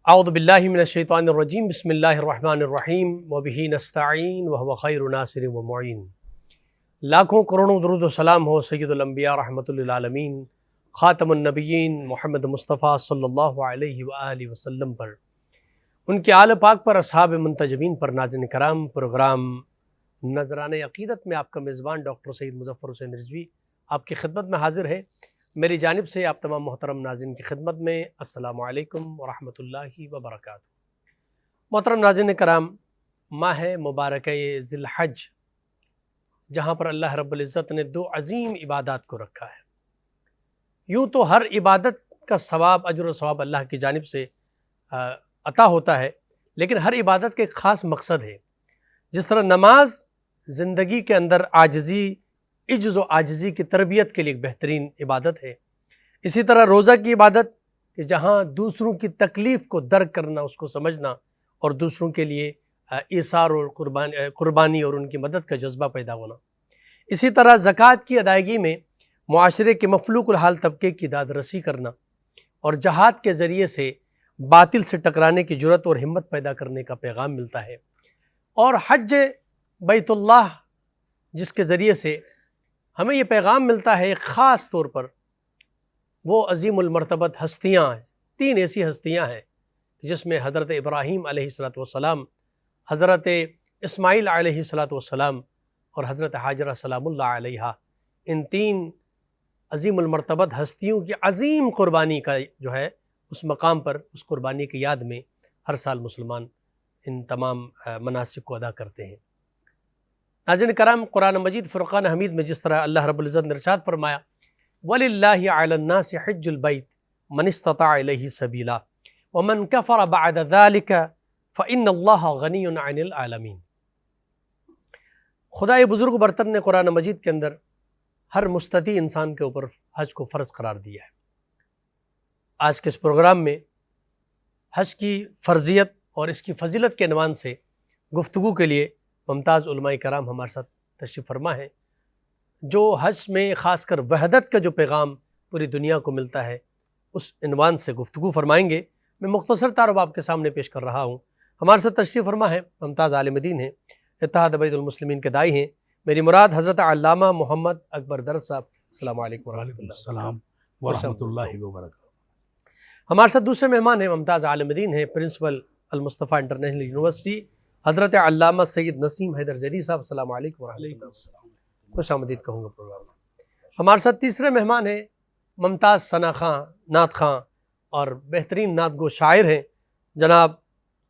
اعوذ باللہ من الشیطان الرجیم بسم اللہ الرحمن الرحیم وبہ نستعین وہو خیر ناصر و معین۔ لاکھوں کروڑوں درود و سلام ہو سید الانبیاء رحمۃ للعالمین خاتم النبیین محمد مصطفیٰ صلی اللہ علیہ وآلہ وسلم پر، ان کے آل پاک پر، اصحاب منتجبین پر۔ ناظرین کرام، پروگرام نذران عقیدت میں آپ کا میزبان ڈاکٹر سید مظفر حسین رضوی آپ کی خدمت میں حاضر ہے۔ میری جانب سے آپ تمام محترم ناظرین کی خدمت میں السلام علیکم ورحمۃ اللہ وبرکاتہ۔ محترم ناظرین کرام، ماہ مبارکہ ذی الحج، جہاں پر اللہ رب العزت نے دو عظیم عبادات کو رکھا ہے۔ یوں تو ہر عبادت کا ثواب، اجر و ثواب اللہ کی جانب سے عطا ہوتا ہے، لیکن ہر عبادت کا ایک خاص مقصد ہے۔ جس طرح نماز زندگی کے اندر عاجزی، عجز و عاجزی کی تربیت کے لیے ایک بہترین عبادت ہے، اسی طرح روزہ کی عبادت کہ جہاں دوسروں کی تکلیف کو درک کرنا، اس کو سمجھنا اور دوسروں کے لیے ایثار اور قربانی اور ان کی مدد کا جذبہ پیدا ہونا۔ اسی طرح زکوٰۃ کی ادائیگی میں معاشرے کے مفلوق الحال طبقے کی داد رسی کرنا اور جہاد کے ذریعے سے باطل سے ٹکرانے کی جرأت اور ہمت پیدا کرنے کا پیغام ملتا ہے۔ اور حج بیت اللہ، جس کے ذریعے سے ہمیں یہ پیغام ملتا ہے، ایک خاص طور پر وہ عظیم المرتبت ہستیاں ہیں، تین ایسی ہستیاں ہیں جس میں حضرت ابراہیم علیہ السلام، حضرت اسماعیل علیہ السلام اور حضرت حاجرہ سلام اللہ علیہا، ان تین عظیم المرتبت ہستیوں کی عظیم قربانی کا جو ہے اس مقام پر، اس قربانی کی یاد میں ہر سال مسلمان ان تمام مناسک کو ادا کرتے ہیں۔ ناظرین کرام، قرآن مجید فرقان حمید میں جس طرح اللہ رب العزت نے ارشاد فرمایا، وَلِلَّهِ عَلَى النَّاسِ حِجُّ الْبَيْتِ مَنِ اسْتَطَاعَ إِلَيْهِ سَبِيلًا وَمَنْ كَفَرَ بَعْدَ ذَلِكَ فَإِنَّ اللَّهَ غَنِيٌّ عَنِ الْعَالَمِينَ۔ خدائے بزرگ برتر نے قرآن مجید کے اندر ہر مستطیع انسان کے اوپر حج کو فرض قرار دیا ہے۔ آج کے اس پروگرام میں حج کی فرضیت اور اس کی فضیلت کے عنوان سے گفتگو کے لیے ممتاز علماء کرام ہمارے ساتھ تشریف فرما ہے، جو حج میں خاص کر وحدت کا جو پیغام پوری دنیا کو ملتا ہے، اس عنوان سے گفتگو فرمائیں گے۔ میں مختصر تعارف آپ کے سامنے پیش کر رہا ہوں۔ ہمارے ساتھ تشریف فرما ہے ممتاز عالم دین ہیں، اتحاد بیت المسلمین کے داعی ہیں، میری مراد حضرت علامہ محمد اکبر درز صاحب۔ السلام علیکم ورحمۃ اللہ۔ السلام ورحمۃ اللہ وبرکاتہ۔ ہمارے ساتھ دوسرے مہمان ہیں ممتاز عالم دین ہیں، پرنسپل المصطفیٰ انٹرنیشنل یونیورسٹی، حضرت علامہ سید نسیم حیدر زیدی صاحب۔ السلام علیکم ورحمۃ اللہ۔ خوش آمدید کہوں گا پروگرام میں۔ ہمارے ساتھ تیسرے مہمان ہیں ممتاز ثنا خاں، نعت خاں اور بہترین نعت گو شاعر ہیں، جناب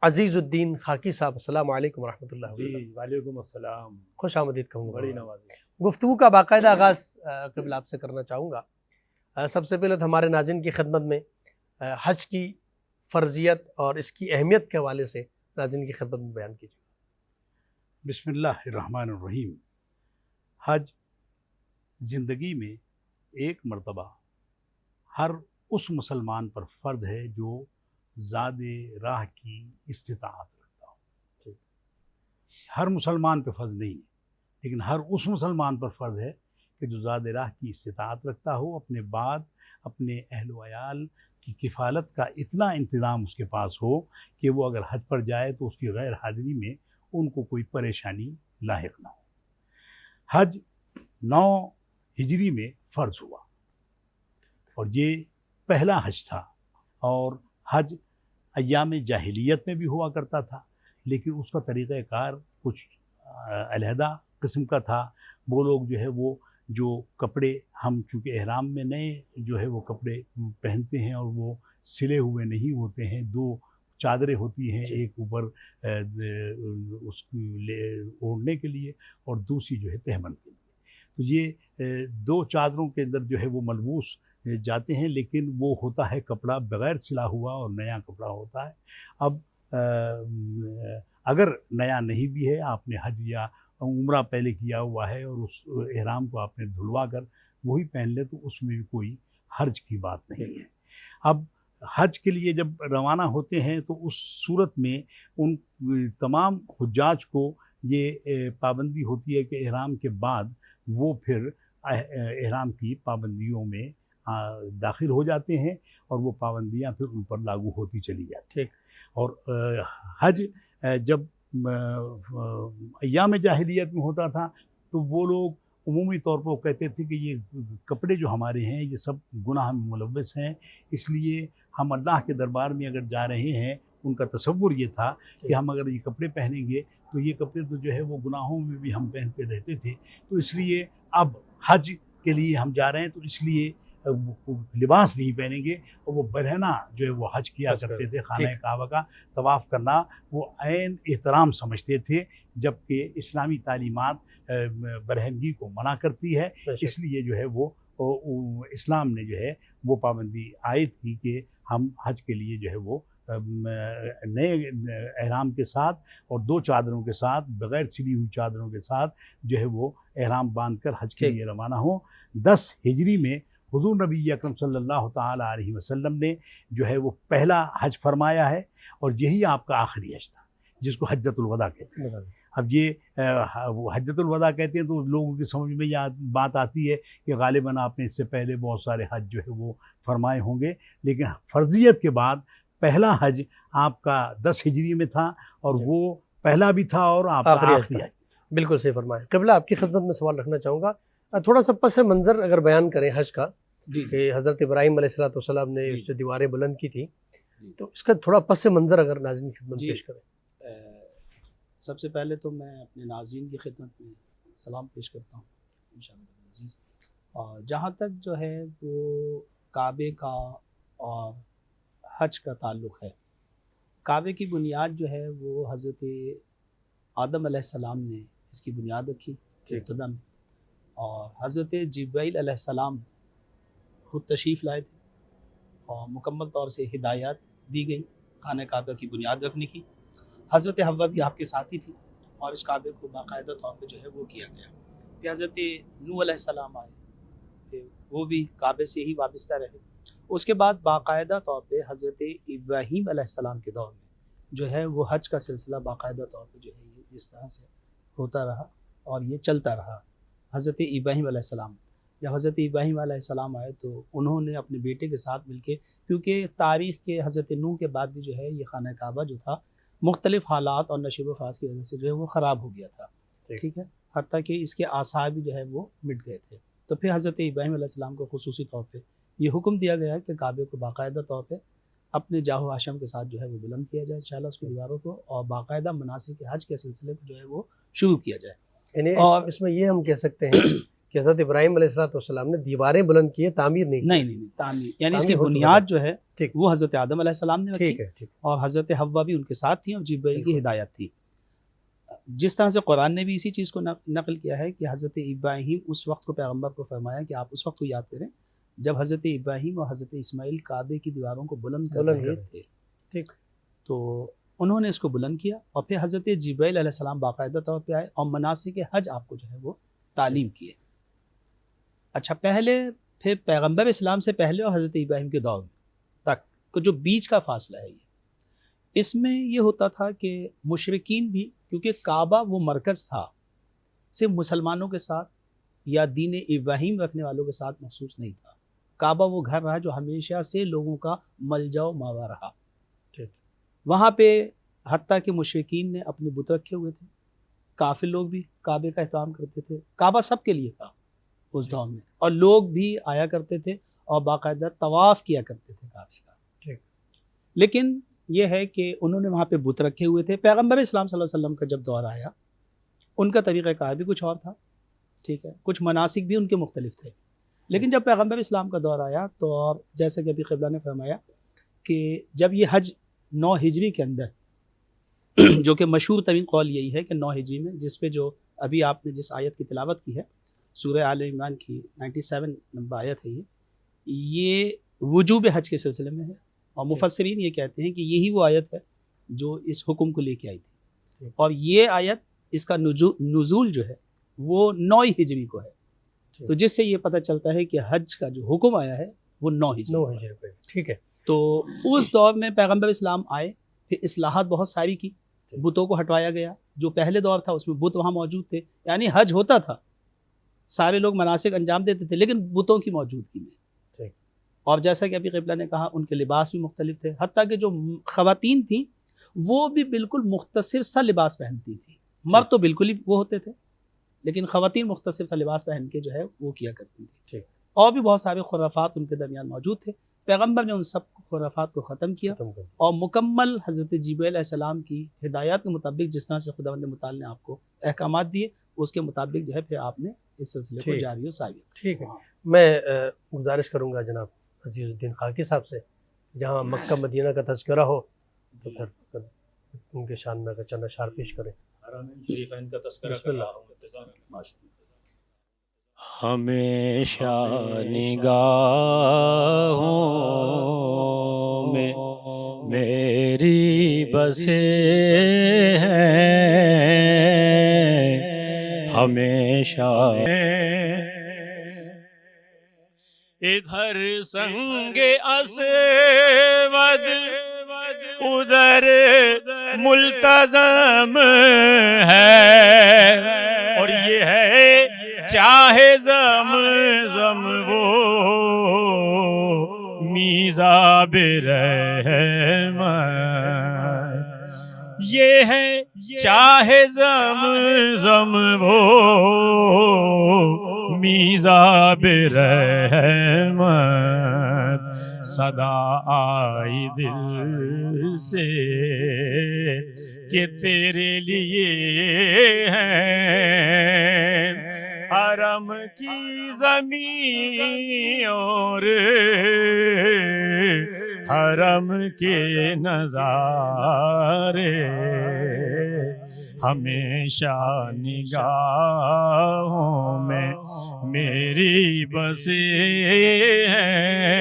عزیز الدین خاکی صاحب۔ السلام علیکم ورحمۃ اللہ وبرکاتہ۔ وعلیکم السلام، خوش آمدید کہوں گا۔ بڑی نوازی۔ گفتگو کا باقاعدہ آغاز قبل آپ سے کرنا چاہوں گا۔ سب سے پہلے تو ہمارے ناظرین کی خدمت میں حج کی فرضیت اور اس کی اہمیت کے حوالے سے ناظرین کی خدمت میں بیان کیجیے۔ بسم اللہ الرحمن الرحیم۔ حج زندگی میں ایک مرتبہ ہر اس مسلمان پر فرض ہے جو زاد راہ کی استطاعت رکھتا ہو۔ ہر مسلمان پہ فرض نہیں ہے، لیکن ہر اس مسلمان پر فرض ہے کہ جو زاد راہ کی استطاعت رکھتا ہو، اپنے بعد اپنے اہل و عیال کی کفالت کا اتنا انتظام اس کے پاس ہو کہ وہ اگر حج پر جائے تو اس کی غیر حاضری میں ان کو کوئی پریشانی لاحق نہ ہو۔ حج 9 ہجری میں فرض ہوا اور یہ پہلا حج تھا، اور حج ایام جاہلیت میں بھی ہوا کرتا تھا، لیکن اس کا طریقہ کار کچھ علیحدہ قسم کا تھا۔ وہ لوگ جو ہے وہ جو کپڑے، ہم چونکہ احرام میں نئے جو ہے وہ کپڑے پہنتے ہیں اور وہ سلے ہوئے نہیں ہوتے ہیں، 2 چادریں ہوتی ہیں، ایک اوپر اس اوڑھنے کے لیے اور دوسری جو ہے تہمن کے لیے۔ تو یہ 2 چادروں کے اندر جو ہے وہ ملبوس جاتے ہیں، لیکن وہ ہوتا ہے کپڑا بغیر سلا ہوا اور نیا کپڑا ہوتا ہے۔ اب اگر نیا نہیں بھی ہے، آپ نے حج یا عمرہ پہلے کیا ہوا ہے اور اس احرام کو آپ نے دھلوا کر وہی پہن لے تو اس میں بھی کوئی حرج کی بات نہیں ہے۔ اب حج کے لیے جب روانہ ہوتے ہیں تو اس صورت میں ان تمام حجاج کو یہ پابندی ہوتی ہے کہ احرام کے بعد وہ پھر احرام کی پابندیوں میں داخل ہو جاتے ہیں اور وہ پابندیاں پھر ان پر لاگو ہوتی چلی جاتی ہیں۔ اور حج جب ایام جاہلیت میں ہوتا تھا تو وہ لوگ عمومی طور پر وہ کہتے تھے کہ یہ کپڑے جو ہمارے ہیں یہ سب گناہ میں ملوث ہیں، اس لیے ہم اللہ کے دربار میں اگر جا رہے ہیں، ان کا تصور یہ تھا کہ ہم اگر یہ کپڑے پہنیں گے تو یہ کپڑے تو جو ہے وہ گناہوں میں بھی ہم پہنتے رہتے تھے، تو اس لیے اب حج کے لیے ہم جا رہے ہیں تو اس لیے لباس نہیں پہنیں گے، اور وہ برہنہ جو ہے وہ حج کیا کرتے تھے، خانہ کعبہ کا طواف کرنا وہ عین احترام سمجھتے تھے، جبکہ اسلامی تعلیمات برہنگی کو منع کرتی ہے، اس لیے جو ہے وہ اسلام نے جو ہے وہ پابندی عائد کی کہ ہم حج کے لیے جو ہے وہ نئے احرام کے ساتھ اور 2 چادروں کے ساتھ، بغیر سلی ہوئی چادروں کے ساتھ جو ہے وہ احرام باندھ کر حج کے لیے روانہ ہوں۔ 10 ہجری میں حضور نبی اکرم صلی اللہ تعالیٰ علیہ وسلم نے جو ہے وہ پہلا حج فرمایا ہے، اور یہی آپ کا آخری حج تھا جس کو حجۃ الوداع کہتے ہیں۔ اب یہ وہ حجۃ الوداع کہتے ہیں تو لوگوں کی سمجھ میں یہ بات آتی ہے کہ غالباً آپ نے اس سے پہلے بہت سارے حج جو ہے وہ فرمائے ہوں گے، لیکن فرضیت کے بعد پہلا حج آپ کا 10 ہجری میں تھا، اور وہ پہلا بھی تھا اور آپ کا آخری حج۔ بالکل صحیح فرمایا۔ قبلہ آپ کی خدمت میں سوال رکھنا چاہوں گا، تھوڑا سا پس منظر اگر بیان کریں حج کا، کہ حضرت ابراہیم علیہ السلام نے جو دیواریں بلند کی تھی، تو اس کا تھوڑا پس منظر اگر ناظرین کی خدمت پیش کریں۔ سب سے پہلے تو میں اپنے ناظرین کی خدمت میں سلام پیش کرتا ہوں انشاءاللہ عزیز۔ اور جہاں تک جو ہے وہ کعبے کا اور حج کا تعلق ہے، کعبے کی بنیاد جو ہے وہ حضرت آدم علیہ السلام نے اس کی بنیاد رکھی ابتدا میں، اور حضرت جبرائیل علیہ السلام خود تشریف لائے تھے اور مکمل طور سے ہدایات دی گئی خانہ کعبہ کی بنیاد رکھنے کی۔ حضرت حوا بھی آپ کے ساتھ ہی تھی، اور اس کعبے کو باقاعدہ طور پہ جو ہے وہ کیا گیا۔ پھر حضرت نوح علیہ السلام آئے، پھر وہ بھی کعبے سے ہی وابستہ رہے۔ اس کے بعد باقاعدہ طور پہ حضرت ابراہیم علیہ السلام کے دور میں جو ہے وہ حج کا سلسلہ باقاعدہ طور پہ جو ہے یہ جس طرح سے ہوتا رہا اور یہ چلتا رہا۔ حضرت ابراہیم علیہ السلام، جب حضرت ابراہیم علیہ السلام آئے تو انہوں نے اپنے بیٹے کے ساتھ مل کے، کیونکہ تاریخ کے حضرت نوح کے بعد بھی جو ہے یہ خانہ کعبہ جو تھا مختلف حالات اور نشیب و فاس کی وجہ سے جو ہے وہ خراب ہو گیا تھا، ٹھیک ہے، حتیٰ کہ اس کے آثار بھی جو ہے وہ مٹ گئے تھے۔ تو پھر حضرت ابراہیم علیہ السلام کو خصوصی طور پہ یہ حکم دیا گیا کہ کعبے کو باقاعدہ طور پہ اپنے جاہ و حشم کے ساتھ جو ہے وہ بلند کیا جائے انشاءاللہ اس کی دیواروں کو، اور باقاعدہ مناسک حج کے سلسلے کو جو ہے وہ شروع کیا جائے۔ یعنی اور اس میں یہ ہم کہہ سکتے ہیں کہ حضرت ابراہیم علیہ السلام نے دیواریں بلند کی ہیں، تعمیر نہیں، تعمیر یعنی اس کی بنیاد جو ہے وہ حضرت آدم علیہ السلام نے رکھی، اور حضرت حوا بھی ان کے ساتھ تھیں اور جبرائیل کی ہدایت تھی۔ جس طرح سے قرآن نے بھی اسی چیز کو نقل کیا ہے کہ حضرت ابراہیم اس وقت کو پیغمبر کو فرمایا کہ آپ اس وقت کو یاد کریں جب حضرت ابراہیم اور حضرت اسماعیل کعبے کی دیواروں کو بلند کر رہے تھے، ٹھیک، تو انہوں نے اس کو بلند کیا، اور پھر حضرت جبرائیل علیہ السلام باقاعدہ طور پہ آئے اور مناسک حج آپ کو جو ہے وہ تعلیم کیے۔ اچھا، پہلے پھر پیغمبر اسلام سے پہلے اور حضرت ابراہیم کے دور تک کو جو بیچ کا فاصلہ ہے، اس میں یہ ہوتا تھا کہ مشرکین بھی، کیونکہ کعبہ وہ مرکز تھا، صرف مسلمانوں کے ساتھ یا دین ابراہیم رکھنے والوں کے ساتھ مخصوص نہیں تھا، کعبہ وہ گھر رہا جو ہمیشہ سے لوگوں کا ملجا و ماوا رہا۔ وہاں پہ حتیٰ کہ مشرکین نے اپنے بت رکھے ہوئے تھے، کافر لوگ بھی کعبے کا احترام کرتے تھے، کعبہ سب کے لیے تھا اس دور میں، اور لوگ بھی آیا کرتے تھے اور باقاعدہ طواف کیا کرتے تھے کعبے کا۔ لیکن یہ ہے کہ انہوں نے وہاں پہ بت رکھے ہوئے تھے۔ پیغمبر اسلام صلی اللہ علیہ وسلم کا جب دور آیا، ان کا طریقہ کار بھی کچھ اور تھا، ٹھیک ہے، کچھ مناسک بھی ان کے مختلف تھے۔ لیکن جب پیغمبر اسلام کا دور آیا تو، اور جیسے کہ ابھی قبلہ نے فرمایا کہ جب یہ حج 9 ہجری کے اندر، جو کہ مشہور ترین قول یہی ہے کہ 9 ہجری میں، جس پہ جو ابھی آپ نے جس آیت کی تلاوت کی ہے سورہ آل عمران کی 97 نمبر آیت ہے، یہ وجوب حج کے سلسلے میں ہے، اور مفسرین یہ کہتے ہیں کہ یہی وہ آیت ہے جو اس حکم کو لے کے آئی تھی، اور یہ آیت اس کا نزول جو ہے وہ 9 ہجری کو ہے، تو جس سے یہ پتہ چلتا ہے کہ حج کا جو حکم آیا ہے وہ 9 ہجری پہ، ٹھیک ہے۔ تو اس دور میں پیغمبر اسلام آئے، پھر اصلاحات بہت ساری کی، بتوں کو ہٹوایا گیا، جو پہلے دور تھا اس میں بت وہاں موجود تھے، یعنی حج ہوتا تھا، سارے لوگ مناسک انجام دیتے تھے، لیکن بتوں کی موجودگی میں، اور جیسا کہ ابھی قبلہ نے کہا ان کے لباس بھی مختلف تھے، حتیٰ کہ جو خواتین تھیں وہ بھی بالکل مختصر سا لباس پہنتی تھی. مرد تو بالکل ہی وہ ہوتے تھے، لیکن خواتین مختصر سا لباس پہن کے جو ہے وہ کیا کرتی تھی. اور بھی بہت سارے خرافات ان کے درمیان موجود تھے. پیغمبر نے ان سب خرافات کو ختم کیا اور مکمل حضرت جبرائیل علیہ السلام کی ہدایات کے مطابق جس طرح سے خداوند متعال نے آپ کو احکامات دیے اس کے مطابق جو ہے پھر آپ نے اس سلسلے کو جاری و ساری. ٹھیک ہے. میں گزارش کروں گا جناب عزیز الدین خاکی صاحب سے، جہاں مکہ مدینہ کا تذکرہ ہو تو پھر ان کے شان میں اگر چند اشعار پیش کریں. شریفین کا تذکرہ بسم اللہ. ہمیشہ نگاہوں میں میری بسے ہیں، ہمیشہ ادھر سنگ اسود ادھر ملتزم ہے، اور یہ ہے چاہے زمزم وہ میزاب رحمت، یہ ہے چاہے زمزم وہ میزاب رحمت، صدا آئی دل سے کہ تیرے لیے ہیں حرم کی زمین اور حرم کے نظارے، ہمیشہ نگاہوں میں میری بسے ہیں،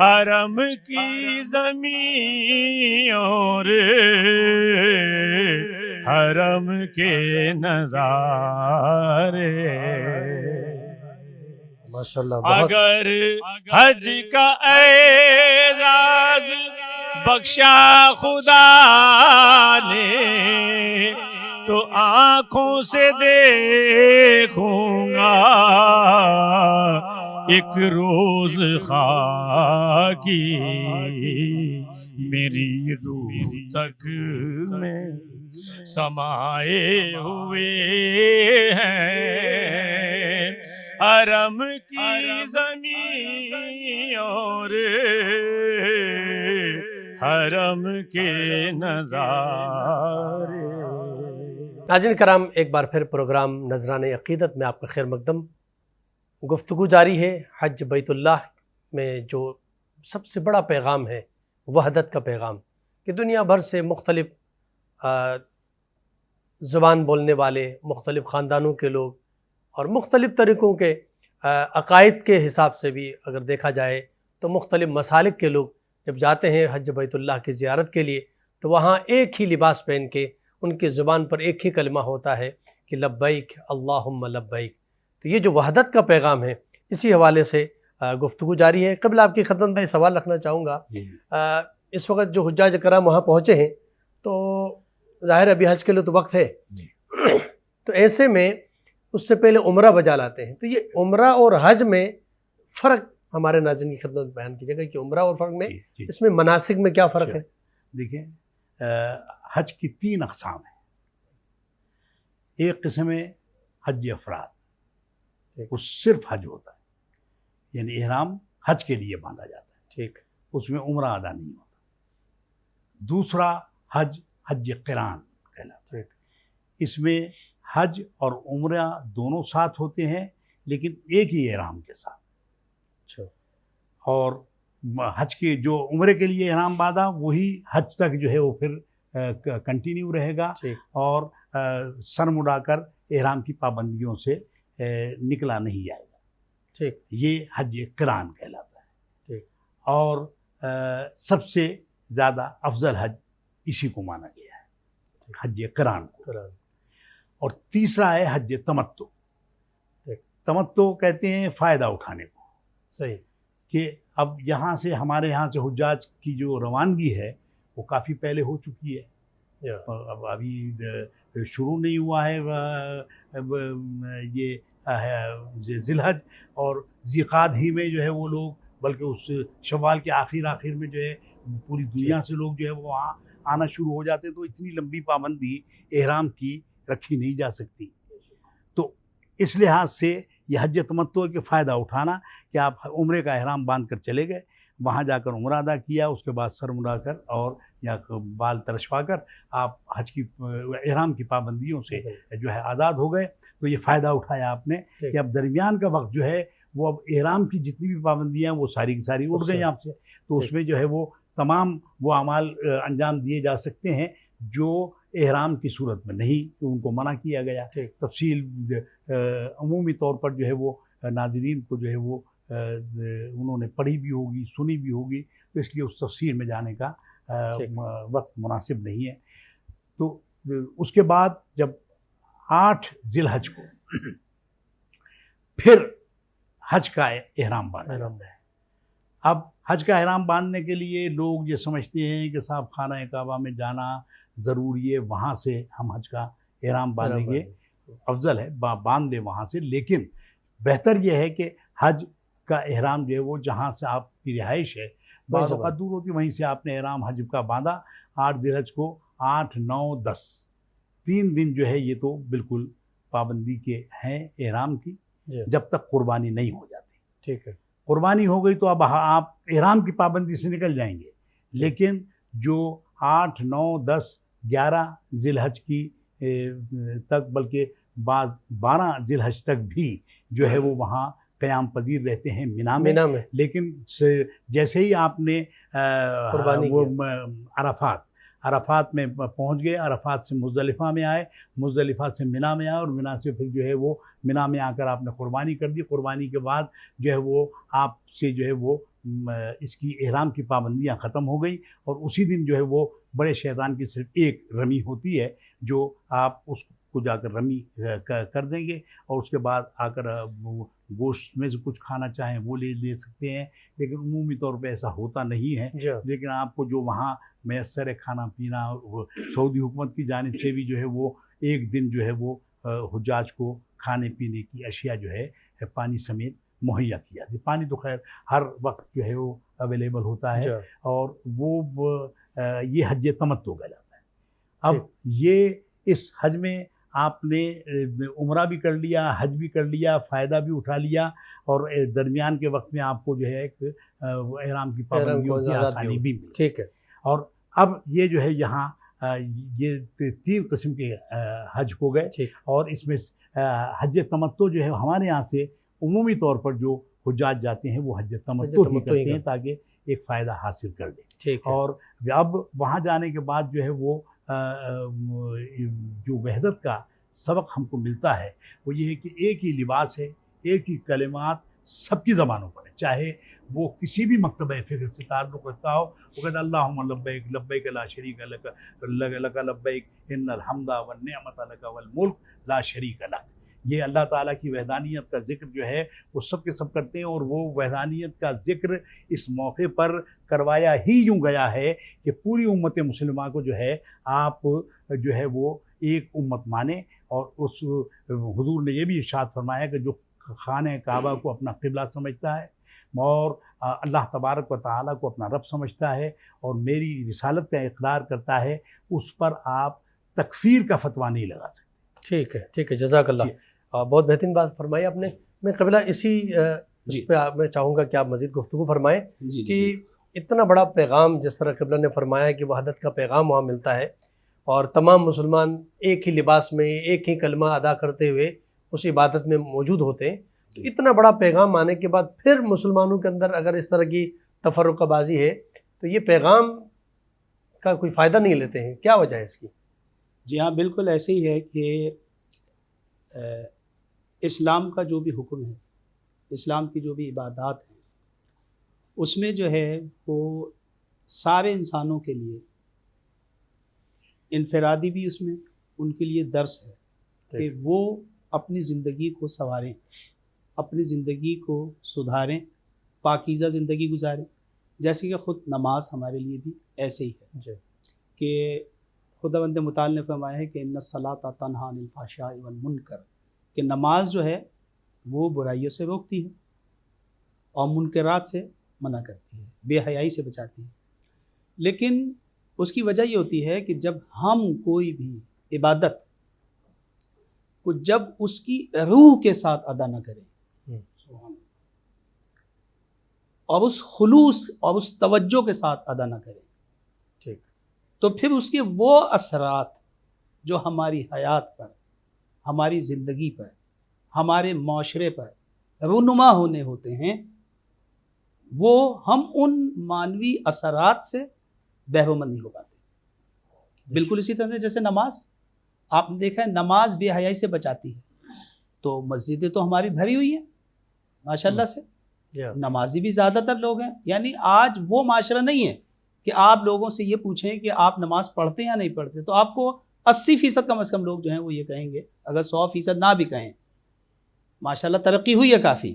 حرم کی زمین اور حرم کے نظارے. ماشاءاللہ. اگر حج کا اعزاز بخشا خدا نے تو آنکھوں سے دیکھوں گا ایک روز خاکی میری روح تک میں سمائے ہوئے ہیں، حرم کی زمین اور حرم کے نظارے. ناظرین کرام، ایک بار پھر پروگرام نذرانہ عقیدت میں آپ کا خیر مقدم. گفتگو جاری ہے حج بیت اللہ میں جو سب سے بڑا پیغام ہے وحدت کا پیغام، کہ دنیا بھر سے مختلف زبان بولنے والے، مختلف خاندانوں کے لوگ اور مختلف طریقوں کے عقائد کے حساب سے بھی اگر دیکھا جائے تو مختلف مسالک کے لوگ جب جاتے ہیں حج بیت اللہ کی زیارت کے لیے تو وہاں ایک ہی لباس پہن کے ان کی زبان پر ایک ہی کلمہ ہوتا ہے کہ لبیک اللہم لبیک. تو یہ جو وحدت کا پیغام ہے اسی حوالے سے گفتگو جاری ہے. قبل آپ کی خدمت میں سوال رکھنا چاہوں گا. اس وقت جو حجاج کرام وہاں پہنچے ہیں تو ظاہر ابھی حج کے لیے تو وقت ہے، تو ایسے میں اس سے پہلے عمرہ بجا لاتے ہیں، تو یہ عمرہ اور حج میں فرق ہمارے ناظرین کی خدمت میں بیان کیجیے گا کہ عمرہ اور فرق میں اس میں مناسک میں کیا فرق ہے؟ دیکھیں، حج کی 3 اقسام ہیں. ایک قسم ہے حج افراد، وہ صرف حج ہوتا ہے، یعنی احرام حج کے لیے باندھا جاتا ہے، ٹھیک، اس میں عمرہ ادا نہیں ہوتا. دوسرا حج قران کہلاتا ہے، اس میں حج اور عمرہ دونوں ساتھ ہوتے ہیں لیکن ایک ہی احرام کے ساتھ. اور حج کے جو عمرے کے لیے احرام باندھا وہی حج تک جو ہے وہ پھر کنٹینیو رہے گا اور سر مڑا کر احرام کی پابندیوں سے نکلا نہیں جائے گا. ٹھیک، یہ حج قران کہلاتا ہے. اور سب سے زیادہ افضل حج اسی کو مانا گیا ہے، حج قران کو. اور تیسرا ہے حج تمتع. تمتع کہتے ہیں فائدہ اٹھانے کو. صحیح، کہ اب یہاں سے ہمارے یہاں سے حجاج کی جو روانگی ہے وہ کافی پہلے ہو چکی ہے، اب ابھی شروع نہیں ہوا ہے یہ ذی الحج اور ذی قعدہ ہی میں جو ہے وہ لوگ، بلکہ اس شوال کے آخر میں جو ہے پوری دنیا سے لوگ جو ہے وہ وہاں آنا شروع ہو جاتے ہیں، تو اتنی لمبی پابندی احرام کی رکھی نہیں جا سکتی۔ تو اس لحاظ سے یہ حج تمتع کے فائدہ اٹھانا کہ آپ عمرے کا احرام باندھ کر چلے گئے، وہاں جا کر عمرہ ادا کیا، اس کے بعد سر مڑا کر اور یا بال ترشوا کر آپ حج کی احرام کی پابندیوں سے جو ہے آزاد ہو گئے۔ تو یہ فائدہ اٹھایا آپ نے کہ اب درمیان کا وقت جو ہے وہ اب احرام کی جتنی بھی پابندیاں ہیں وہ ساری کی ساری اٹھ گئی آپ سے، تو اس میں جو ہے وہ تمام وہ اعمال انجام دیے جا سکتے ہیں جو احرام کی صورت میں نہیں، تو ان کو منع کیا گیا۔ تفصیل عمومی طور پر جو ہے وہ ناظرین کو جو ہے وہ انہوں نے پڑھی بھی ہوگی، سنی بھی ہوگی، تو اس لیے اس تفصیل میں جانے کا وقت مناسب نہیں ہے۔ تو اس کے بعد جب 8 ذی الحج کو پھر حج کا احرام باندھا جاتا ہے۔ اب حج کا احرام باندھنے کے لیے لوگ یہ سمجھتے ہیں کہ صاحب خانہ کعبہ میں جانا ضروری ہے، وہاں سے ہم حج کا احرام باندھیں گے، افضل ہے باندھ دیں وہاں سے، لیکن بہتر یہ ہے کہ حج کا احرام جو ہے وہ جہاں سے آپ کی رہائش ہے، بعض اوقات دور ہوتی، وہیں سے آپ نے احرام حج کا باندھا۔ 8 ذی الحج کو 8، 9، 10 3 دن جو ہے یہ تو بالکل پابندی کے ہیں احرام کی، جب تک قربانی نہیں ہو جاتی۔ ٹھیک ہے، قربانی ہو گئی تو اب آپ احرام کی پابندی سے نکل جائیں گے، لیکن جو 8، 9، 10، 11 ذی الحج کی تک، بلکہ بعض 12 ذی الحج تک بھی جو ہے وہ وہاں قیام پذیر رہتے ہیں مینا میں، لیکن جیسے ہی آپ نے وہ عرفات میں پہنچ گئے، عرفات سے مزدلفہ میں آئے، مزدلفہ سے مینا میں آئے، اور مینا سے پھر جو ہے وہ مینا میں آ کر آپ نے قربانی کر دی۔ قربانی کے بعد جو ہے وہ آپ سے جو ہے وہ اس کی احرام کی پابندیاں ختم ہو گئی، اور اسی دن جو ہے وہ بڑے شیطان کی صرف ایک رمی ہوتی ہے جو آپ اس کو جا کر رمی کر دیں گے، اور اس کے بعد آ کر گوشت میں سے کچھ کھانا چاہیں وہ لے سکتے ہیں، لیکن عمومی طور پہ ایسا ہوتا نہیں ہے۔ لیکن آپ کو جو وہاں میسر ہے کھانا پینا، سعودی حکومت کی جانب سے بھی جو ہے وہ ایک دن جو ہے وہ حجاج کو کھانے پینے کی اشیاء جو ہے پانی سمیت مہیا کی جاتی ہے۔ پانی تو خیر ہر وقت جو ہے وہ اویلیبل ہوتا ہے، اور وہ یہ حج تمتع کہلاتا ہے۔ اب یہ اس حج میں آپ نے عمرہ بھی کر لیا، حج بھی کر لیا، فائدہ بھی اٹھا لیا، اور درمیان کے وقت میں آپ کو جو ہے ایک احرام کی پابندیوں کی آسانی بھی ملی۔ ٹھیک ہے، اور اب یہ جو ہے یہاں یہ 3 قسم کے حج ہو گئے، اور اس میں حج تمتع جو ہے ہمارے یہاں سے عمومی طور پر جو حجاج جاتے ہیں وہ حج تمتع ہی کرتے ہیں تاکہ ایک فائدہ حاصل کر دیں۔ اور اب وہاں جانے کے بعد جو ہے وہ جو وحدت کا سبق ہم کو ملتا ہے وہ یہ ہے کہ ایک ہی لباس ہے، ایک ہی کلمات سب کی زبانوں پر ہے، چاہے وہ کسی بھی مکتبہ فکر سے تعلق رکھتا ہو، وہ کہتا اللہم لبیک لبیک لا شریک لک لک لبیک ان الحمد والنعمت لک والملک لا شریک لک۔ یہ اللہ تعالیٰ کی وحدانیت کا ذکر جو ہے وہ سب کے سب کرتے ہیں، اور وہ وحدانیت کا ذکر اس موقع پر کروایا ہی یوں گیا ہے کہ پوری امت مسلمہ کو جو ہے آپ جو ہے وہ ایک امت مانیں۔ اور اس حضور نے یہ بھی ارشاد فرمایا کہ جو خانہ کعبہ کو اپنا قبلہ سمجھتا ہے اور اللہ تبارک و تعالیٰ کو اپنا رب سمجھتا ہے اور میری رسالت کا اقرار کرتا ہے، اس پر آپ تکفیر کا فتویٰ نہیں لگا سکتے۔ ٹھیک ہے، ٹھیک ہے، جزاک اللہ، بہت بہترین بات فرمائی آپ نے۔ میں قبلہ اسی پہ میں چاہوں گا کہ آپ مزید گفتگو فرمائیں کہ اتنا بڑا پیغام جس طرح قبلہ نے فرمایا کہ وحدت کا پیغام وہاں ملتا ہے، اور تمام مسلمان ایک ہی لباس میں ایک ہی کلمہ ادا کرتے ہوئے اس عبادت میں موجود ہوتے ہیں، اتنا بڑا پیغام آنے کے بعد پھر مسلمانوں کے اندر اگر اس طرح کی تفرقہ بازی ہے تو یہ پیغام کا کوئی فائدہ نہیں لیتے ہیں، کیا وجہ ہے اس کی؟ جی ہاں، بالکل ایسے ہی ہے کہ اسلام کا جو بھی حکم ہے، اسلام کی جو بھی عبادات ہیں، اس میں جو ہے وہ سارے انسانوں کے لیے انفرادی بھی اس میں ان کے لیے درس ہے کہ وہ اپنی زندگی کو سنواریں، اپنی زندگی کو سدھاریں، پاکیزہ زندگی گزاریں۔ جیسے کہ خود نماز ہمارے لیے بھی ایسے ہی ہے کہ خداوند متعال نے فرمایا ہے کہ ان الصلاۃ تنہی عن الفحشاء والمنکر، کہ نماز جو ہے وہ برائیوں سے روکتی ہے اور منکرات سے منع کرتی ہے، بے حیائی سے بچاتی ہے۔ لیکن اس کی وجہ یہ ہوتی ہے کہ جب ہم کوئی بھی عبادت کو جب اس کی روح کے ساتھ ادا نہ کریں اور اس خلوص اور اس توجہ کے ساتھ ادا نہ کریں، ٹھیک، تو پھر اس کے وہ اثرات جو ہماری حیات پر، ہماری زندگی پر، ہمارے معاشرے پر رونما ہونے ہوتے ہیں، وہ ہم ان معنوی اثرات سے بہرومند نہیں ہو پاتے۔ بالکل اسی طرح سے جیسے نماز، آپ نے دیکھا ہے نماز بے حیائی سے بچاتی ہے، تو مسجدیں تو ہماری بھری ہوئی ہیں ماشاء اللہ سے، نمازی بھی زیادہ تر لوگ ہیں، یعنی آج وہ معاشرہ نہیں ہے کہ آپ لوگوں سے یہ پوچھیں کہ آپ نماز پڑھتے ہیں یا نہیں پڑھتے، تو آپ کو 80% کم از کم لوگ جو ہیں وہ یہ کہیں گے، اگر 100% نہ بھی کہیں۔ ماشاءاللہ ترقی ہوئی ہے کافی،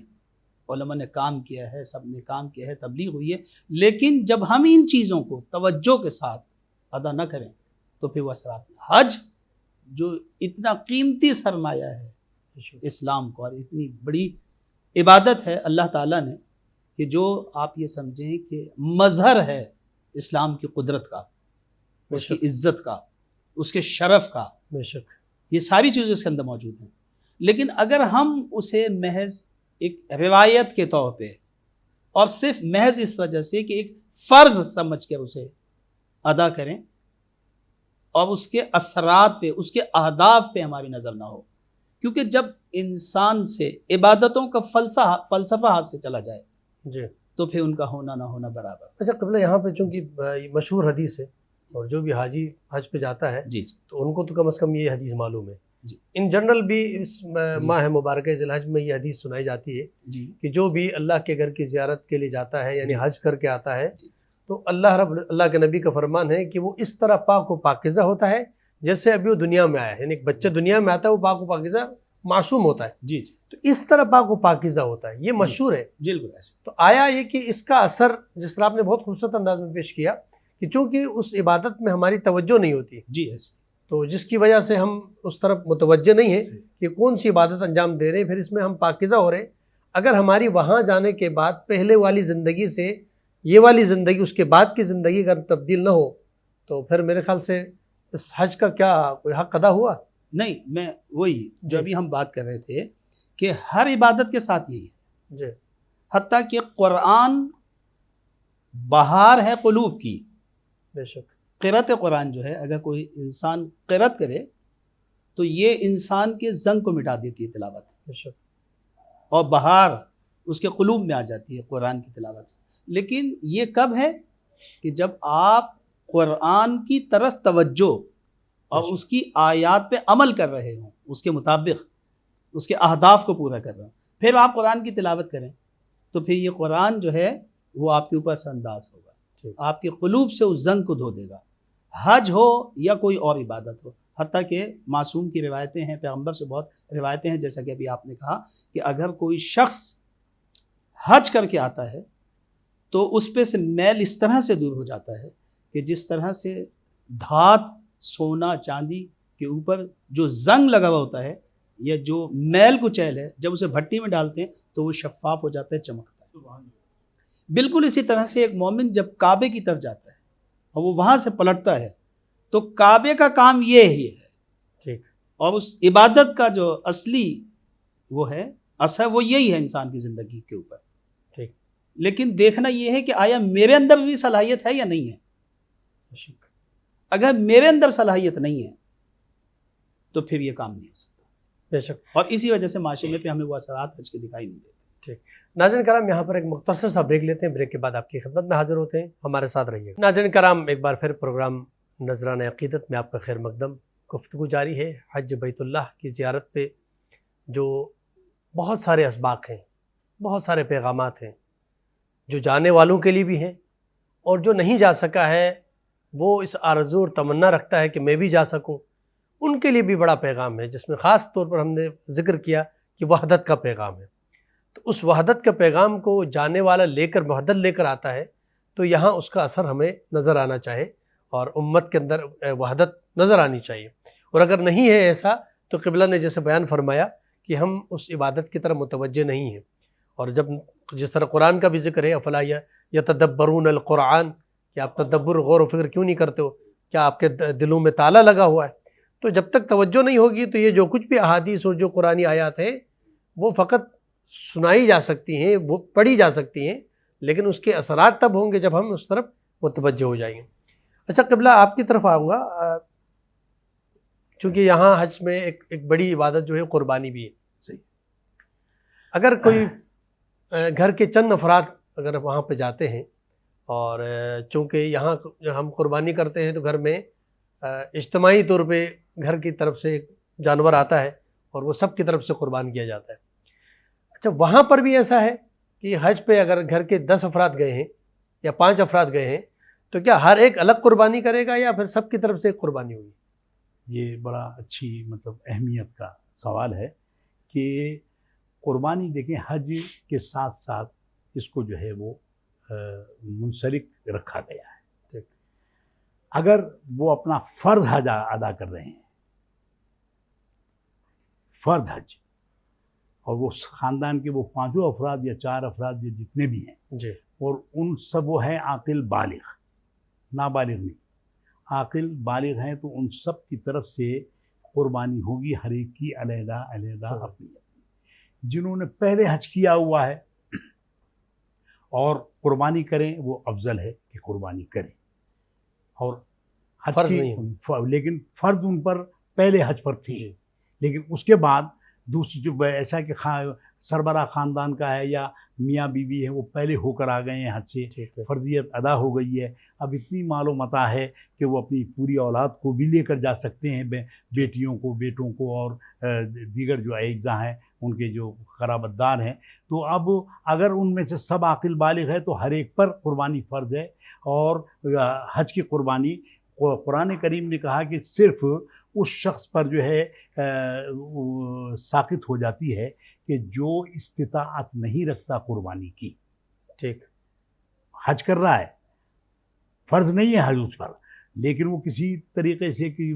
علماء نے کام کیا ہے، سب نے کام کیا ہے، تبلیغ ہوئی ہے، لیکن جب ہم ان چیزوں کو توجہ کے ساتھ ادا نہ کریں تو پھر وہ اثرات۔ حج جو اتنا قیمتی سرمایہ ہے اسلام کو، اور اتنی بڑی عبادت ہے اللہ تعالیٰ نے، کہ جو آپ یہ سمجھیں کہ مظہر ہے اسلام کی قدرت کا، اس کی عزت کا، اس کے شرف کا، بے شک یہ ساری چیزیں اس کے اندر موجود ہیں۔ لیکن اگر ہم اسے محض ایک روایت کے طور پہ اور صرف محض اس وجہ سے کہ ایک فرض سمجھ کر اسے ادا کریں اور اس کے اثرات پہ، اس کے اہداف پہ ہماری نظر نہ ہو، کیونکہ جب انسان سے عبادتوں کا فلسفہ ہاتھ سے چلا جائے جی تو پھر ان کا ہونا نہ ہونا برابر۔ اچھا قبلہ، یہاں پہ چونکہ مشہور حدیث ہے اور جو بھی حاجی حج پہ جاتا ہے جی تو ان کو تو کم از کم یہ حدیث معلوم ہے، جی ان جنرل بھی اس ماہ مبارکہ ذی الحج میں یہ حدیث سنائی جاتی ہے جی کہ جو بھی اللہ کے گھر کی زیارت کے لیے جاتا ہے، یعنی جی حج کر کے آتا ہے، جی تو اللہ کے نبی کا فرمان ہے کہ وہ اس طرح پاک و پاکیزہ ہوتا ہے جیسے ابھی وہ دنیا میں آیا ہے، یعنی ایک بچہ دنیا میں آتا ہے وہ پاک و پاکیزہ معصوم ہوتا ہے، جی جی تو اس طرح پاک و پاکیزہ ہوتا ہے، یہ مشہور ہے۔ بالکل ایسے۔ تو آیا یہ کہ اس کا اثر جس طرح آپ نے بہت خوبصورت انداز میں پیش کیا کہ چونکہ اس عبادت میں ہماری توجہ نہیں ہوتی، جی ایسے، تو جس کی وجہ سے ہم اس طرف متوجہ نہیں ہیں کہ کون سی عبادت انجام دے رہے ہیں، پھر اس میں ہم پاکیزہ ہو رہے ہیں۔ اگر ہماری وہاں جانے کے بعد پہلے والی زندگی سے یہ والی زندگی، اس کے بعد کی زندگی اگر تبدیل نہ ہو تو پھر میرے خیال سے اس حج کا کیا کوئی حق ادا ہوا؟ نہیں، میں وہی جو ابھی ہم بات کر رہے تھے کہ ہر عبادت کے ساتھ یہی ہے، جی حتیٰ کہ قرآن بہار ہے قلوب کی، بے شک، قرأت قرآن جو ہے اگر کوئی انسان قرأت کرے تو یہ انسان کے زنگ کو مٹا دیتی ہے تلاوت، بے شک، اور بہار اس کے قلوب میں آ جاتی ہے قرآن کی تلاوت۔ لیکن یہ کب ہے کہ جب آپ قرآن کی طرف توجہ اور اس کی آیات پہ عمل کر رہے ہوں، اس کے مطابق اس کے اہداف کو پورا کر رہے ہوں، پھر آپ قرآن کی تلاوت کریں تو پھر یہ قرآن جو ہے وہ آپ کے اوپر اثر انداز ہوگا، آپ کے قلوب سے اس زنگ کو دھو دے گا۔ حج ہو یا کوئی اور عبادت ہو، حتیٰ کہ معصوم کی روایتیں ہیں، پیغمبر سے بہت روایتیں ہیں، جیسا کہ ابھی آپ نے کہا کہ اگر کوئی شخص حج کر کے آتا ہے تو اس پہ سے میل اس طرح سے دور ہو جاتا ہے کہ جس طرح سے دھات سونا چاندی کے اوپر جو زنگ لگا ہوا ہوتا ہے یا جو میل کچیل ہے، جب اسے بھٹی میں ڈالتے ہیں تو وہ شفاف ہو جاتا ہے، چمکتا ہے۔ بالکل اسی طرح سے ایک مومن جب کعبے کی طرف جاتا ہے اور وہ وہاں سے پلٹتا ہے تو کعبے کا کام یہ ہی ہے، ٹھیک، اور اس عبادت کا جو اصلی وہ ہے اثر وہ یہی ہے انسان کی زندگی کے اوپر۔ ٹھیک، لیکن دیکھنا یہ ہے کہ آیا میرے اندر بھی صلاحیت ہے یا نہیں ہے۔ بے شک، اگر میرے اندر صلاحیت نہیں ہے تو پھر یہ کام نہیں ہو سکتا، بے شک، اور اسی وجہ سے معاشرے میں پہ ہمیں وہ اثرات حج کے دکھائی نہیں دیتے۔ ٹھیک۔ ناظرین کرام، یہاں پر ایک مختصر سا بریک لیتے ہیں، بریک کے بعد آپ کی خدمت میں حاضر ہوتے ہیں، ہمارے ساتھ رہیے گا۔ ناظرین کرام، ایک بار پھر پروگرام نذرانہ عقیدت میں آپ کا خیر مقدم، گفتگو جاری ہے حج بیت اللہ کی زیارت پہ، جو بہت سارے اسباق ہیں، بہت سارے پیغامات ہیں، جو جانے والوں کے لیے بھی ہیں اور جو نہیں جا سکا ہے وہ اس آرزو اور تمنا رکھتا ہے کہ میں بھی جا سکوں، ان کے لیے بھی بڑا پیغام ہے، جس میں خاص طور پر ہم نے ذکر کیا کہ وحدت کا پیغام ہے۔ تو اس وحدت کے پیغام کو جانے والا لے کر، وحدت لے کر آتا ہے، تو یہاں اس کا اثر ہمیں نظر آنا چاہے اور امت کے اندر وحدت نظر آنی چاہیے۔ اور اگر نہیں ہے ایسا تو قبلہ نے جیسے بیان فرمایا کہ ہم اس عبادت کی طرف متوجہ نہیں ہیں، اور جب جس طرح قرآن کا بھی ذکر ہے افلا یتدبرون القرآن، کہ آپ تدبر غور و فکر کیوں نہیں کرتے ہو؟ کیا آپ کے دلوں میں تالا لگا ہوا ہے؟ تو جب تک توجہ نہیں ہوگی تو یہ جو کچھ بھی احادیث اور جو قرآنی آیات ہیں وہ فقط سنائی جا سکتی ہیں، وہ پڑھی جا سکتی ہیں، لیکن اس کے اثرات تب ہوں گے جب ہم اس طرف متوجہ ہو جائیں گے۔ اچھا قبلہ آپ کی طرف آؤں گا، چونکہ یہاں حج میں ایک بڑی عبادت جو ہے قربانی بھی ہے۔ صحیح۔ اگر کوئی گھر کے چند افراد اگر وہاں پہ جاتے ہیں، اور چونکہ یہاں ہم قربانی کرتے ہیں تو گھر میں اجتماعی طور پہ گھر کی طرف سے ایک جانور آتا ہے اور وہ سب کی طرف سے قربان کیا جاتا ہے۔ اچھا وہاں پر بھی ایسا ہے کہ حج پہ اگر گھر کے 10 افراد گئے ہیں یا 5 افراد گئے ہیں تو کیا ہر ایک الگ قربانی کرے گا یا پھر سب کی طرف سے ایک قربانی ہوگی؟ یہ بڑا اچھی اہمیت کا سوال ہے کہ قربانی دیکھیں حج کے ساتھ ساتھ اس کو جو ہے وہ منسلک رکھا گیا ہے۔ اگر وہ اپنا فرض حج ادا کر رہے ہیں، فرض حج، اور وہ خاندان کے وہ 5 افراد یا 4 افراد یا جتنے بھی ہیں جی، اور ان سب وہ ہیں عاقل بالغ، نابالغ نہیں، عاقل بالغ ہیں، تو ان سب کی طرف سے قربانی ہوگی، ہر ایک کی علیحدہ علیحدہ اپنی۔ جنہوں نے پہلے حج کیا ہوا ہے اور قربانی کریں وہ افضل ہے کہ قربانی کریں، اور حج فرض کی نہیں، لیکن فرض ان پر پہلے حج پر تھی، لیکن اس کے بعد دوسری جو ایسا کہ سربراہ خاندان کا ہے یا میاں بیوی ہے وہ پہلے ہو کر آ گئے ہیں حج سے، فرضیت ادا ہو گئی ہے، اب اتنی مال و متاع ہے کہ وہ اپنی پوری اولاد کو بھی لے کر جا سکتے ہیں، بیٹیوں کو، بیٹوں کو، اور دیگر جو اعزاء ہیں ان کے جو قرابت دار ہیں۔ تو اب اگر ان میں سے سب عاقل بالغ ہے تو ہر ایک پر قربانی فرض ہے، اور حج کی قربانی قرآن کریم نے کہا کہ صرف اس شخص پر جو ہے ساقط ہو جاتی ہے کہ جو استطاعت نہیں رکھتا قربانی کی۔ ٹھیک، حج کر رہا ہے، فرض نہیں ہے حج اس پر، لیکن وہ کسی طریقے سے کہ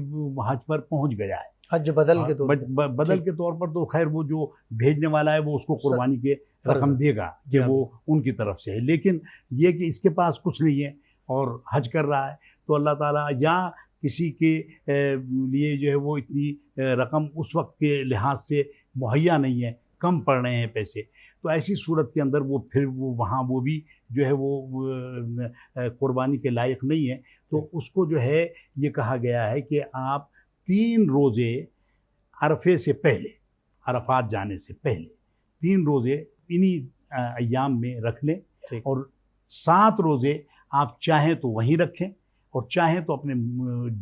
حج پر پہنچ گیا ہے، حج بدل کے طور بدل کے طور پر، تو خیر وہ جو بھیجنے والا ہے وہ اس کو قربانی کے رقم دے گا کہ وہ ان کی طرف سے ہے، لیکن یہ کہ اس کے پاس کچھ نہیں ہے اور حج کر رہا ہے تو اللہ تعالیٰ یا کسی کے لیے جو ہے وہ اتنی رقم اس وقت کے لحاظ سے مہیا نہیں ہے، کم پڑ رہے ہیں پیسے، تو ایسی صورت کے اندر وہ پھر وہ وہاں وہ بھی جو ہے وہ قربانی کے لائق نہیں ہے، تو اس کو جو ہے یہ کہا گیا ہے کہ آپ 3 روزے عرفے سے پہلے، عرفات جانے سے پہلے 3 روزے انہی ایام میں رکھ لیں، اور 7 روزے آپ چاہیں تو وہیں رکھیں اور چاہیں تو اپنے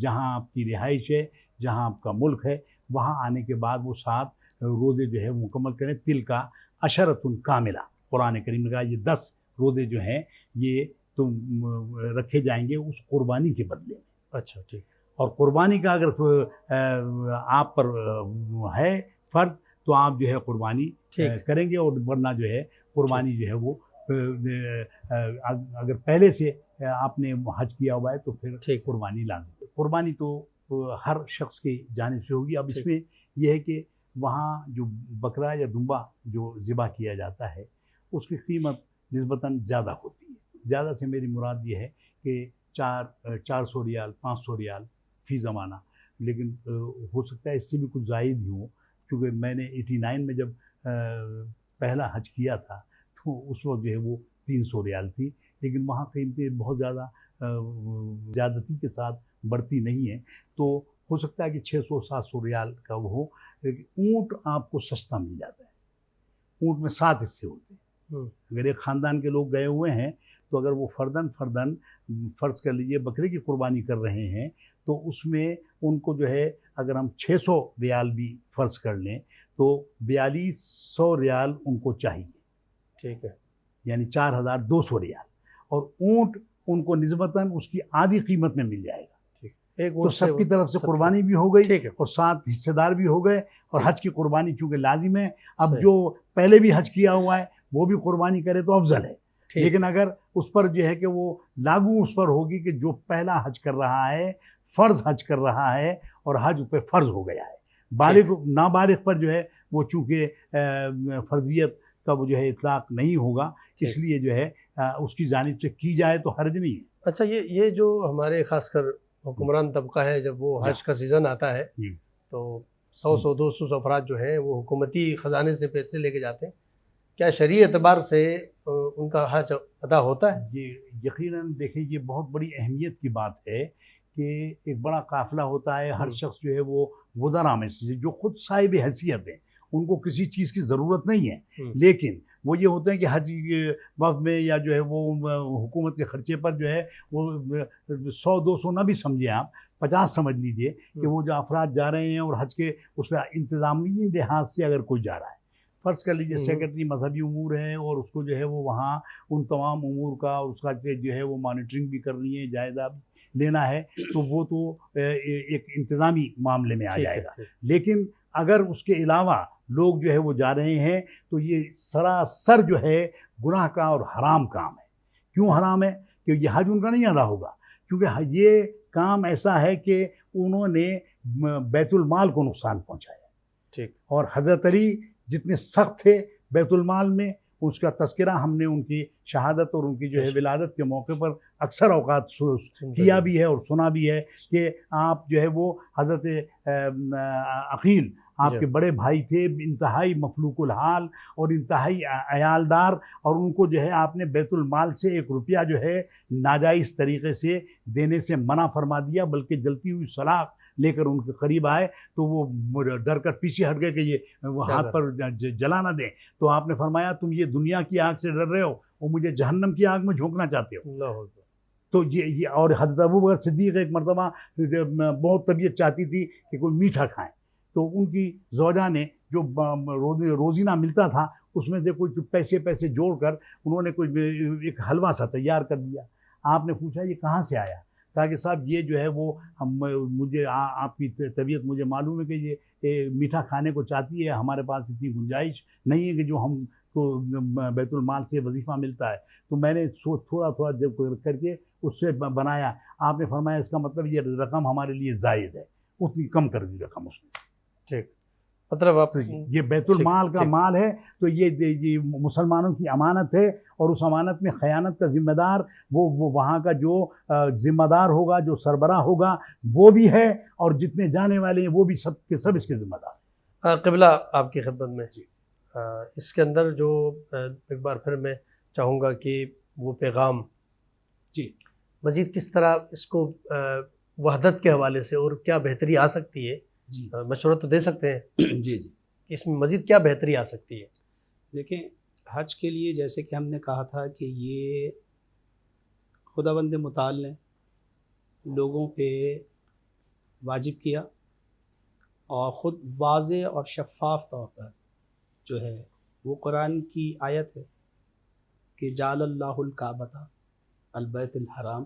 جہاں آپ کی رہائش ہے، جہاں آپ کا ملک ہے، وہاں آنے کے بعد وہ 7 روزے جو ہے مکمل کریں۔ تل کا عشرۃ کاملہ، قرآن کریم نے کہا یہ 10 روزے جو ہیں یہ تو رکھے جائیں گے اس قربانی کے بدلے میں۔ اچھا ٹھیک، اور قربانی کا اگر آپ پر ہے فرض تو آپ جو ہے قربانی کریں گے، اور ورنہ جو ہے قربانی جو ہے وہ اگر پہلے سے آپ نے حج کیا ہوا ہے تو پھر قربانی لازم ہے۔ قربانی تو ہر شخص کی جانب سے ہوگی۔ اب اس میں یہ ہے کہ وہاں جو بکرا یا دمبا جو ذبح کیا جاتا ہے اس کی قیمت نسبتاً زیادہ ہوتی ہے۔ زیادہ سے میری مراد یہ ہے کہ 400 ریال 500 ریال فی زمانہ، لیکن ہو سکتا ہے اس سے بھی کچھ زائد ہی ہوں، کیونکہ میں نے 89 میں جب پہلا حج کیا تھا تو اس وقت جو ہے وہ 300 ریال تھی، لیکن وہاں قیمتیں بہت زیادہ زیادتی کے ساتھ بڑھتی نہیں ہیں، تو ہو سکتا ہے کہ 600-700 ریال کا وہ ہو، لیکن اونٹ آپ کو سستا مل جاتا ہے۔ اونٹ میں 7 حصے ہوتے ہیں، اگر ایک خاندان کے لوگ گئے ہوئے ہیں تو اگر وہ فرداً فرض کر لیجئے بکرے کی قربانی کر رہے ہیں تو اس میں ان کو جو ہے اگر ہم 600 ریال بھی فرض کر لیں تو 4200 ریال ان کو چاہیے، ٹھیک ہے، یعنی 4200 ریال، اور اونٹ ان کو نسبتاً اس کی آدھی قیمت میں مل جائے گا، تو سب کی طرف سے قربانی بھی ہو گئی اور 7 حصے دار بھی ہو گئے، اور حج کی قربانی چونکہ لازم ہے، اب جو پہلے بھی حج کیا ہوا ہے وہ بھی قربانی کرے تو افضل ہے، لیکن اگر اس پر جو ہے کہ وہ لاگو اس پر ہوگی کہ جو پہلا حج کر رہا ہے، فرض حج کر رہا ہے اور حج پہ فرض ہو گیا ہے، بالغ نابالغ پر جو ہے وہ چونکہ فرضیت کا وہ جو ہے اطلاق نہیں ہوگا، اس لیے جو ہے اس کی جانب سے کی جائے تو حرج نہیں ہے۔ اچھا، یہ جو ہمارے خاص کر حکمران طبقہ ہے، جب وہ حج کا سیزن آتا ہے تو 100 200 افراد جو ہیں وہ حکومتی خزانے سے پیسے لے کے جاتے ہیں، کیا شرعی اعتبار سے ان کا حج ادا ہوتا ہے؟ یہ یقیناً دیکھیں، یہ بہت بڑی اہمیت کی بات ہے کہ ایک بڑا قافلہ ہوتا ہے، ہر شخص جو ہے وہ وزراء میں سے جو خود صاحب حیثیت ہیں، ان کو کسی چیز کی ضرورت نہیں ہے، لیکن وہ یہ ہوتے ہیں کہ حج وقت میں یا جو ہے وہ حکومت کے خرچے پر جو ہے وہ 100 200 نہ بھی سمجھیں آپ، 50 سمجھ لیجئے کہ وہ جو افراد جا رہے ہیں اور حج کے اس میں انتظامی لحاظ سے اگر کوئی جا رہا ہے، فرض کر لیجیے سیکرٹری مذہبی امور ہے اور اس کو جو ہے وہ وہاں ان تمام امور کا اور اس کا جو ہے وہ مانیٹرنگ بھی کرنی ہے، جائزہ لینا ہے، تو وہ تو ایک انتظامی معاملے میں آ جائے گا۔ لیکن اگر اس کے علاوہ لوگ جو ہے وہ جا رہے ہیں تو یہ سراسر جو ہے گناہ کا اور حرام کام ہے۔ کیوں حرام ہے؟ کہ یہ حج ان کا نہیں ادا ہوگا، کیونکہ یہ کام ایسا ہے کہ انہوں نے بیت المال کو نقصان پہنچایا۔ ٹھیک۔ اور حضرت علی جتنے سخت تھے بیت المال میں، اس کا تذکرہ ہم نے ان کی شہادت اور ان کی جو ہے ولادت کے موقع پر اکثر اوقات کیا بھی ہے اور سنا بھی ہے کہ آپ جو ہے وہ حضرت عقیل آپ کے بڑے بھائی تھے، انتہائی مفلوق الحال اور انتہائی عیالدار، اور ان کو جو ہے آپ نے بیت المال سے 1 روپیہ جو ہے ناجائز طریقے سے دینے سے منع فرما دیا، بلکہ جلتی ہوئی سلاخ لے کر ان کے قریب آئے تو وہ ڈر کر پیچھے ہٹ گئے کہ یہ وہ ہاتھ پر جلا نہ دیں، تو آپ نے فرمایا تم یہ دنیا کی آگ سے ڈر رہے ہو اور مجھے جہنم کی آگ میں جھونکنا چاہتے ہو۔ اللہ اکبر۔ تو یہ اور حضرت ابوبکر صدیق ایک مرتبہ بہت طبیعت چاہتی تھی کہ کوئی میٹھا کھائیں، تو ان کی زوجہ نے جو روزینہ ملتا تھا اس میں سے کچھ پیسے جوڑ کر انہوں نے کوئی ایک حلوہ سا تیار کر دیا۔ آپ نے پوچھا یہ کہاں سے آیا؟ کہا کہ صاحب یہ جو ہے وہ مجھے آپ کی طبیعت مجھے معلوم ہے کہ یہ میٹھا کھانے کو چاہتی ہے، ہمارے پاس اتنی گنجائش نہیں ہے کہ جو ہم کو بیت المال سے وظیفہ ملتا ہے، تو میں نے تھوڑا کر کے اس سے بنایا۔ آپ نے فرمایا اس کا مطلب یہ رقم ہمارے لیے زائد ہے، اتنی کم کر دی رقم اس نے۔ ٹھیک، مطلب آپ یہ بیت المال کا مال ہے تو یہ مسلمانوں کی امانت ہے، اور اس امانت میں خیانت کا ذمہ دار وہ وہاں کا جو ذمہ دار ہوگا، جو سربراہ ہوگا وہ بھی ہے، اور جتنے جانے والے ہیں وہ بھی سب کے سب اس کے ذمہ دار۔ قبلہ آپ کی خدمت میں اس کے اندر جو ایک بار پھر میں چاہوں گا کہ وہ پیغام مزید کس طرح اس کو وحدت کے حوالے سے اور کیا بہتری آ سکتی ہے، مشورہ تو دے سکتے ہیں جی اس میں مزید کیا بہتری آ سکتی ہے؟ دیکھیں، حج کے لیے جیسے کہ ہم نے کہا تھا کہ یہ خداوند متعال نے لوگوں پہ واجب کیا، اور خود واضح اور شفاف طور پر جو ہے وہ قرآن کی آیت ہے کہ جعل اللہ الکعبۃ البیت الحرام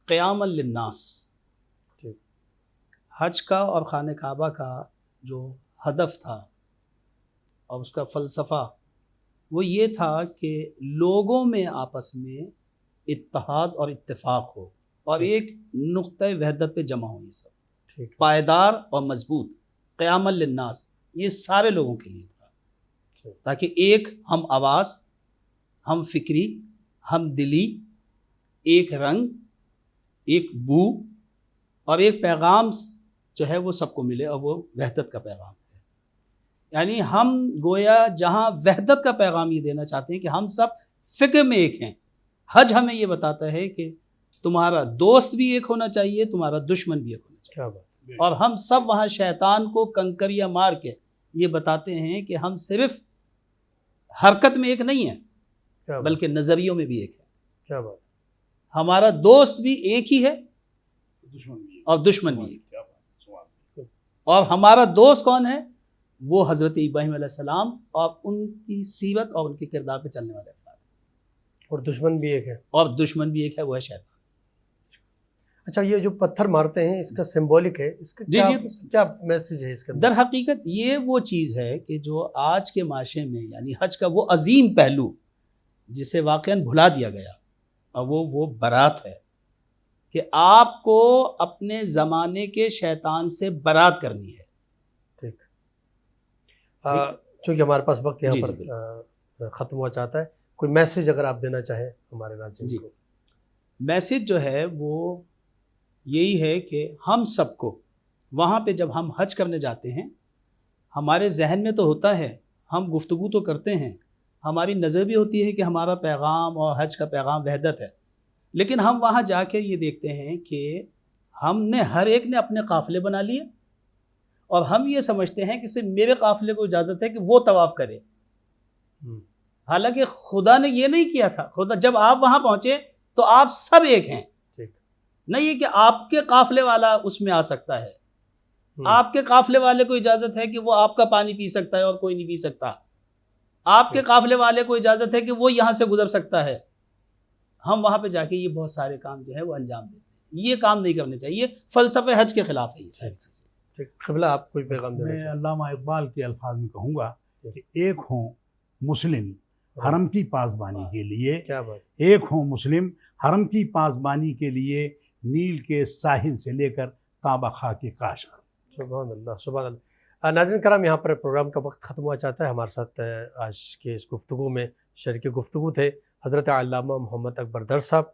قیاما للناس۔ حج کا اور خانہ کعبہ کا جو ہدف تھا اور اس کا فلسفہ وہ یہ تھا کہ لوگوں میں آپس میں اتحاد اور اتفاق ہو اور ایک نقطۂ وحدت پہ جمع ہو، یہ سب پائیدار اور مضبوط، قیام للناس، یہ سارے لوگوں کے لیے تھا، تاکہ ایک ہم آواز، ہم فکری، ہم دلی، ایک رنگ، ایک بو اور ایک پیغام جو ہے وہ سب کو ملے، اور وہ وحدت کا پیغام ہے۔ یعنی ہم گویا جہاں وحدت کا پیغام یہ دینا چاہتے ہیں کہ ہم سب فکر میں ایک ہیں۔ حج ہمیں یہ بتاتا ہے کہ تمہارا دوست بھی ایک ہونا چاہیے، تمہارا دشمن بھی ایک ہونا چاہیے۔ کیا بات، اور ہم سب وہاں شیطان کو کنکریاں مار کے یہ بتاتے ہیں کہ ہم صرف حرکت میں ایک نہیں ہیں بلکہ نظریوں میں بھی ایک ہے۔ کیا بات، ہمارا دوست بھی ایک ہی ہے اور دشمن بھی ایک ہے۔ اور ہمارا دوست کون ہے؟ وہ حضرت ابراہیم علیہ السلام اور ان کی سیرت اور ان کے کردار پہ چلنے والے افراد، اور دشمن بھی ایک ہے، اور دشمن بھی ایک ہے، وہ ہے شیطان۔ اچھا، یہ جو پتھر مارتے ہیں اس کا سمبولک ہے، اس کا کیا میسج ہے اس کے اندر؟ در حقیقت یہ وہ چیز ہے کہ جو آج کے معاشرے میں یعنی حج کا وہ عظیم پہلو جسے واقعاً بھلا دیا گیا، اور وہ برات ہے کہ آپ کو اپنے زمانے کے شیطان سے برات کرنی ہے۔ ٹھیک، چونکہ ہمارے پاس وقت یہاں پر ختم ہوا چاہتا ہے. کوئی میسیج اگر آپ دینا چاہیں ہمارے ناظرین جی. کو. میسیج جو ہے وہ یہی ہے کہ ہم سب کو وہاں پہ جب ہم حج کرنے جاتے ہیں، ہمارے ذہن میں تو ہوتا ہے، ہم گفتگو تو کرتے ہیں، ہماری نظر بھی ہوتی ہے کہ ہمارا پیغام اور حج کا پیغام وحدت ہے، لیکن ہم وہاں جا کے یہ دیکھتے ہیں کہ ہم نے ہر ایک نے اپنے قافلے بنا لیے، اور ہم یہ سمجھتے ہیں کہ صرف میرے قافلے کو اجازت ہے کہ وہ طواف کرے. حالانکہ خدا نے یہ نہیں کیا تھا. خدا جب آپ وہاں پہنچے تو آپ سب ایک ہیں. نہیں ہے کہ آپ کے قافلے والا اس میں آ سکتا ہے، آپ کے قافلے والے کو اجازت ہے کہ وہ آپ کا پانی پی سکتا ہے اور کوئی نہیں پی سکتا. آپ کے قافلے والے کو اجازت ہے کہ وہ یہاں سے گزر سکتا ہے. ہم وہاں پہ جا کے یہ بہت سارے کام جو ہے وہ انجام دیتے ہیں. یہ کام نہیں کرنے چاہیے، یہ فلسفہ حج کے خلاف ہے یہ ساری چیزیں. قبلہ آپ کوئی پیغام دینا میں چاہیں؟ علامہ اقبال کے الفاظ میں کہوں گا کہ ایک ہوں مسلم حرم کی پاسبانی کے لیے، کیا بات. ایک ہوں مسلم حرم کی پاسبانی کے لیے، نیل کے ساحل سے لے کر کعبہ خاک کے کاش. سبحان اللہ سبحان اللہ. ناظرین کرام، یہاں پر پروگرام کا وقت ختم ہوا چاہتا ہے. ہمارے ساتھ آج کے اس گفتگو میں شریک گفتگو تھے حضرت علامہ محمد اکبر در صاحب،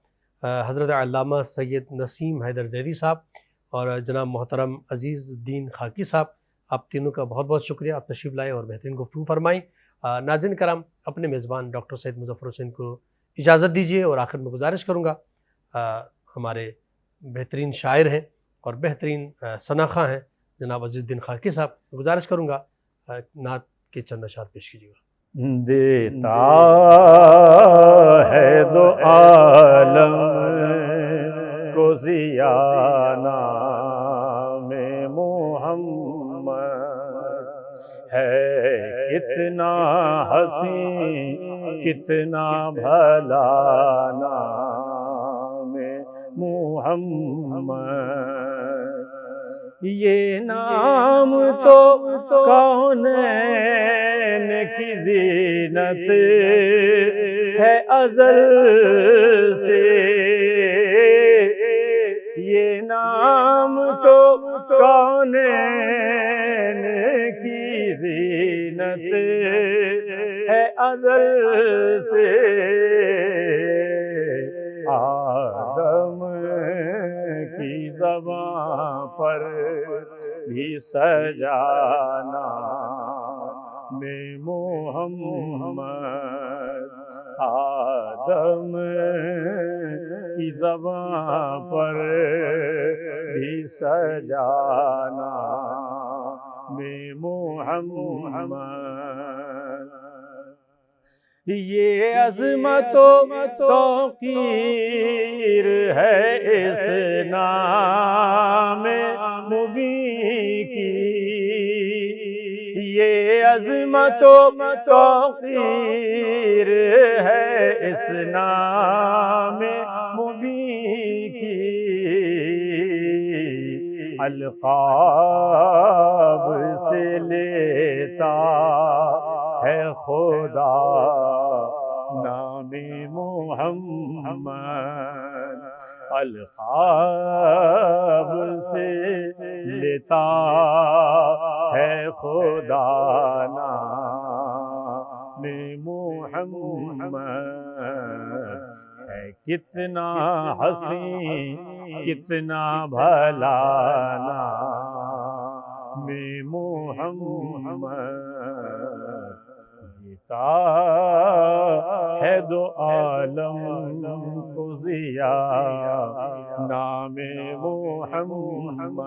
حضرت علامہ سید نسیم حیدر زیدی صاحب اور جناب محترم عزیز الدین خاکی صاحب. آپ تینوں کا بہت بہت شکریہ، آپ تشریف لائے اور بہترین گفتگو فرمائیں. ناظرین کرام، اپنے میزبان ڈاکٹر سید مظفر حسین کو اجازت دیجیے، اور آخر میں گزارش کروں گا، ہمارے بہترین شاعر ہیں اور بہترین ثنا خواں ہیں جناب عزیز الدین خاکی صاحب، گزارش کروں گا نعت کے چند اشعار پیش کیجیے گا. دیتا ہے دو عالم کو ضیاء نام محمد ہے، کتنا حسین کتنا بھلا نام محمد. یہ نام تو کونین کی زینت ہے ازل سے، یہ نام تو کونین کی زینت ہے ازل سے. آدم کی زبان پر بھی سجانا میں محمد، آدم کی زبان پر بھی سجانا میں محمد. یہ عظمت و توقیر ہے اس نام مبین کی، یہ عظمت و توقیر ہے اس نام مبین کی. القاب سے لیتا ہے خدا نام محمد، القاب سے لیتا ہے خدا نام محمد. ہے کتنا حسین کتنا بھلا نام محمد. دیتا ہے دو عالم کو ضیاء نام محمد.